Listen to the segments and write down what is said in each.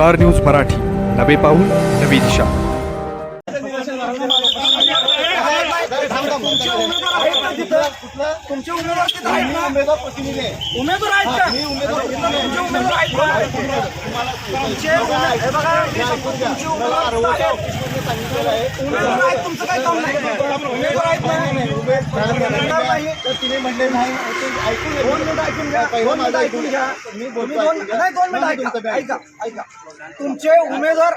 Star news Marathi, नवे पाऊल नवी दिशा। तुमचे उमेदवार किती आहेत ना? उमेदवार प्रतिनिधी आहे. उमेदवार आहेत का? मी उमेदवार तुमचे उमेदवार आहेत का? तुमचे हे बघा, तुमचे उमेदवार आहेत. तुमचं काय काम नाही. उमेदवार आहेत ना? उमेदवार नाही तर तिने म्हणले नाही. ऐकून 2 मिनिटं ऐकून घ्या. 2 मिनिटं ऐकून घ्या. मी 2 मिनिटं ऐका. तुमचे उमेदवार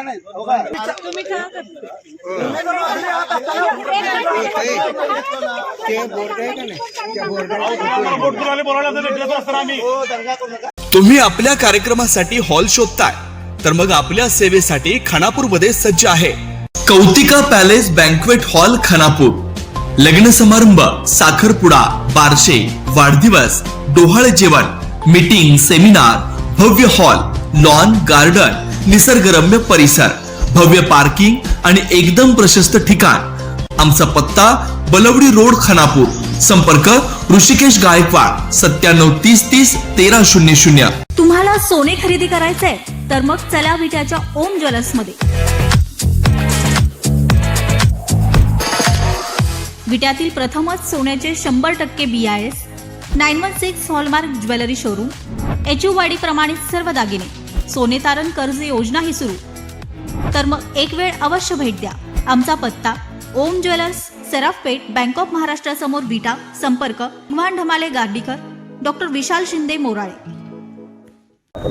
नाही तुम्ही काय तुम्ही आपल्या कार्यक्रमासाठी हॉल शोधताय तर मग आपल्या सेवेसाठी खानापूरमध्ये सज्ज आहे कौतिका पॅलेस बँक्वेट हॉल खानापूर। लग्न समारंभ, साखरपुडा, बारशे, वाढदिवस, डोहाळे जेवण, मीटिंग, सेमिनार, भव्य हॉल, लॉन, गार्डन, निसर्गरम्य परिसर, भव्य पार्किंग आणि एकदम प्रशस्त ठिकाण। आमचा पत्ता बलवडी रोड खानापूर। संपर्क ऋषिकेश गायकवाड 9730301300। तुम्हाला सोने खरेदी करायचंय तर मग चला विट्याच्या ओम ज्वेलर्स मध्ये। विट्यातील प्रथमच सोन्याचे 100% BIS 916 hallmark jewellery showroom. HUID प्रमाणित सर्व दागिने, सोने तारण कर्ज योजना ही सुरू। तर मग एक वेळ अवश्य भेट द्या। आमचा पत्ता ओम ज्वेलर्स, सराफपेठ, बँक ऑफ महाराष्ट्र समोर विटा। संपर्क वाहन ढमाले गार्डीकर, डॉक्टर विशाल शिंदे मोराळे।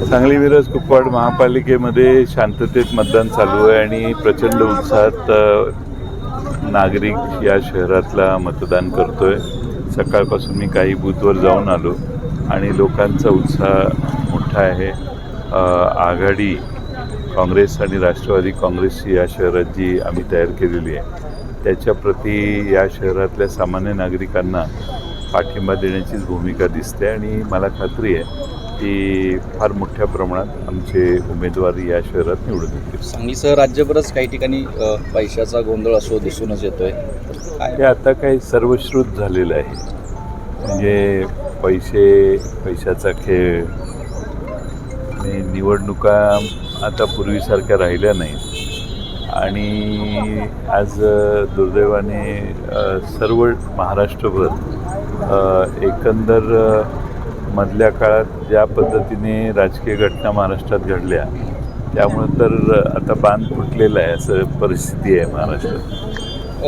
सांगली मिरज कुपवाड महापालिकेमध्ये शांततेत मतदान चालू आहे आणि प्रचंड उत्साहात नागरिक या शहरातला मतदान करतोय। सकाळपासून मी काही बूथवर जाऊन आलो आणि लोकांचा उत्साह मोठा आहे। आघाडी काँग्रेस आणि राष्ट्रवादी काँग्रेसची या शहरात जी आम्ही तयार केलेली आहे त्याच्या प्रती या शहरातल्या सामान्य नागरिकांना पाठिंबा देण्याचीच भूमिका दिसते आणि मला खात्री आहे की फार मोठ्या प्रमाणात आमचे उमेदवार या शहरात निवडून येतील। सांगलीसह राज्यभरच काही ठिकाणी पैशाचा गोंधळ असो दिसूनच येतोय। हे आता काही सर्वश्रुत झालेलं आहे, म्हणजे पैशाचा खेळ आणि निवडणुका आता पूर्वीसारख्या राहिल्या नाहीत आणि आज दुर्दैवाने सर्व महाराष्ट्रभर एकंदर मधल्या काळात ज्या पद्धतीने राजकीय घटना महाराष्ट्रात घडल्या त्यामुळे तर आता बांध फुटलेला आहे असं परिस्थिती आहे महाराष्ट्रात।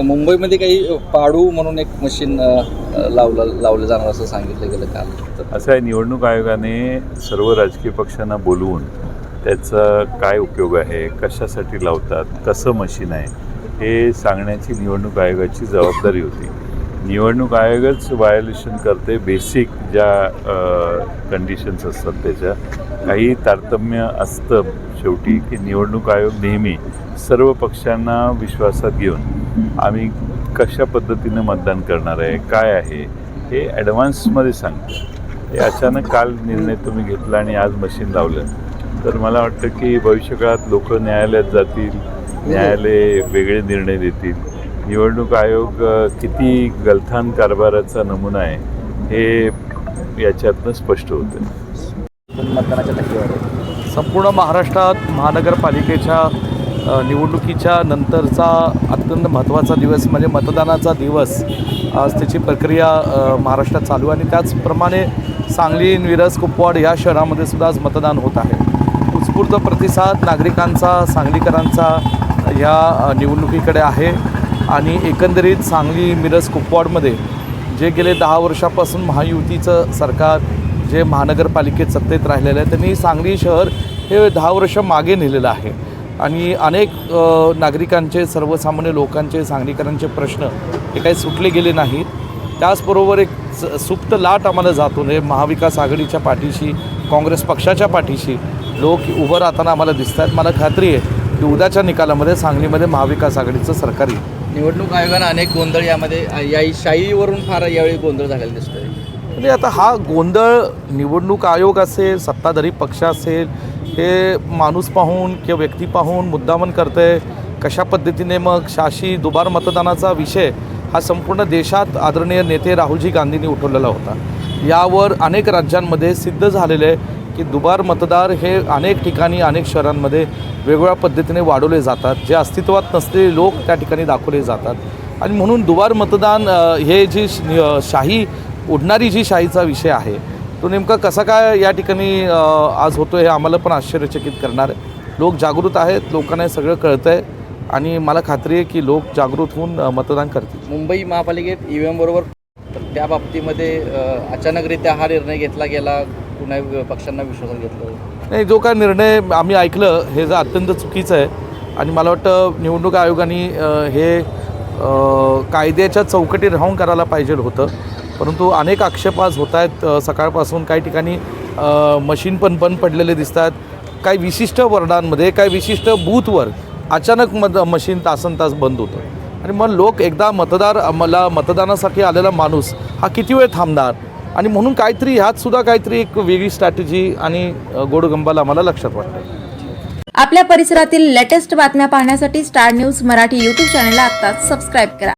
मुंबईमध्ये काही पाडू म्हणून एक मशीन लावलं जाणार असं सांगितलं गेलं का? असं आहे, निवडणूक आयोगाने सर्व राजकीय पक्षांना बोलवून त्याचा काय उपयोग आहे, कशासाठी लावतात, कसं मशीन आहे हे सांगण्याची निवडणूक आयोगाची जबाबदारी होती। निवडणूक आयोगच व्हायोलेशन करते बेसिक ज्या कंडिशन्स असतात त्याच्या। काही तारतम्य असतं शेवटी की निवडणूक आयोग नेहमी सर्व पक्षांना विश्वासात घेऊन आम्ही कशा पद्धतीनं मतदान करणार आहे, काय आहे हे ॲडव्हान्समध्ये सांगतं। हे अचानक काल निर्णय तुम्ही घेतला आणि आज मशीन लावलं तर मला वाटतं की भविष्यकाळात लोक न्यायालयात जातील, न्यायालय वेगळे निर्णय देतील। निवडणूक आयोग किती गलथान कारभाराचा नमुना आहे हे याच्यातनं स्पष्ट होतं। मतदानाच्या टक्केवारी संपूर्ण महाराष्ट्रात महानगरपालिकेच्या निवडणुकीच्या नंतरचा अत्यंत महत्त्वाचा दिवस म्हणजे मतदानाचा दिवस। आज त्याची प्रक्रिया महाराष्ट्रात चालू आहे आणि त्याचप्रमाणे सांगली, मिरज, कुपवाड या शहरामध्ये सुद्धा आज मतदान होत आहे। उत्स्फूर्त प्रतिसाद नागरिकांचा, सांगलीकरांचा या निवडणुकीकडे आहे आणि एकंदरीत सांगली, मिरज, कुपवाडमध्ये जे गेले 10 वर्षापासून महायुतीचं सरकार जे महानगरपालिकेत सत्तेत राहिलेलं आहे त्यांनी सांगली शहर हे 10 वर्ष मागे नेलेलं आहे आणि अनेक नागरिकांचे, सर्वसामान्य लोकांचे, सांगलीकरांचे प्रश्न हे काही सुटले गेले नाहीत। त्याचबरोबर एक सुप्त लाट आम्हाला जातून हे महाविकास आघाडीच्या पाठीशी, काँग्रेस पक्षाच्या पाठीशी लोक उभं राहताना आम्हाला दिसत आहेत। मला खात्री आहे की उद्याच्या निकालामध्ये सांगलीमध्ये महाविकास आघाडीचं सरकार येईल। निवडणूक आयोगानं अनेक गोंधळ यामध्ये शाहीवरून फार यावेळी गोंधळ झालेला दिसतोय। म्हणजे आता हा गोंधळ निवडणूक आयोग असेल, सत्ताधारी पक्ष असेल, हे माणूस पाहून किंवा व्यक्ती पाहून मुद्दामन करते। कशा पद्धतीने मग शाही दुबार मतदानाचा विषय हा संपूर्ण देशात आदरणीय नेते राहुलजी गांधींनी उठवलेला होता। यावर अनेक राज्यांमध्ये सिद्ध झालेले की दुबार मतदार हे अनेक ठिकाणी अनेक शहरांमध्ये वेगवेगळ्या पद्धतीने वाढवले जातात. जे अस्तित्वात नसलेले लोक त्या ठिकाणी दाखवले जातात आणि म्हणून दुबार मतदान हे जी शाही उडणारी जी शाहीचा विषय आहे तो नेमका कसा काय या ठिकाणी आज होतो हे आम्हाला पण आश्चर्यचकित करणार आहे. लोक जागृत आहेत, लोकांना हे सगळं कळतं आहे आणि मला खात्री आहे की लोक जागृत होऊन मतदान करतील. मुंबई महापालिकेत EVM बरोबर तर त्या बाबतीमध्ये अचानकरित्या हा निर्णय घेतला गेला, कुणा पक्षांना विश्वासात घेतलं नाही. जो काय निर्णय आम्ही ऐकलं हे जर अत्यंत चुकीचं आहे आणि मला वाटतं निवडणूक आयोगाने हे कायद्याच्या चौकटीत राहून करायला पाहिजे होतं. परंतु अनेक आक्षेप आज होत आहेत. सकाळपासून काही ठिकाणी मशीन पण बंद पडलेले दिसतात. काही विशिष्ट वॉर्डांमध्ये काही विशिष्ट बूथवर अचानक मशीन तासनतास बंद होतं आणि मग लोक एकदा मतदानासाठी आलेला माणूस हा किती वेळ थांबणार आणि म्हणून काहीतरी ह्यातसुद्धा काहीतरी एक वेगळी स्ट्रॅटेजी आणि गोडगंबाला आम्हाला लक्षात वाटतं. आपल्या परिसरातील लेटेस्ट बातम्या पाहण्यासाठी स्टार न्यूज मराठी यूट्यूब चॅनलला आत्ताच सबस्क्राईब करा.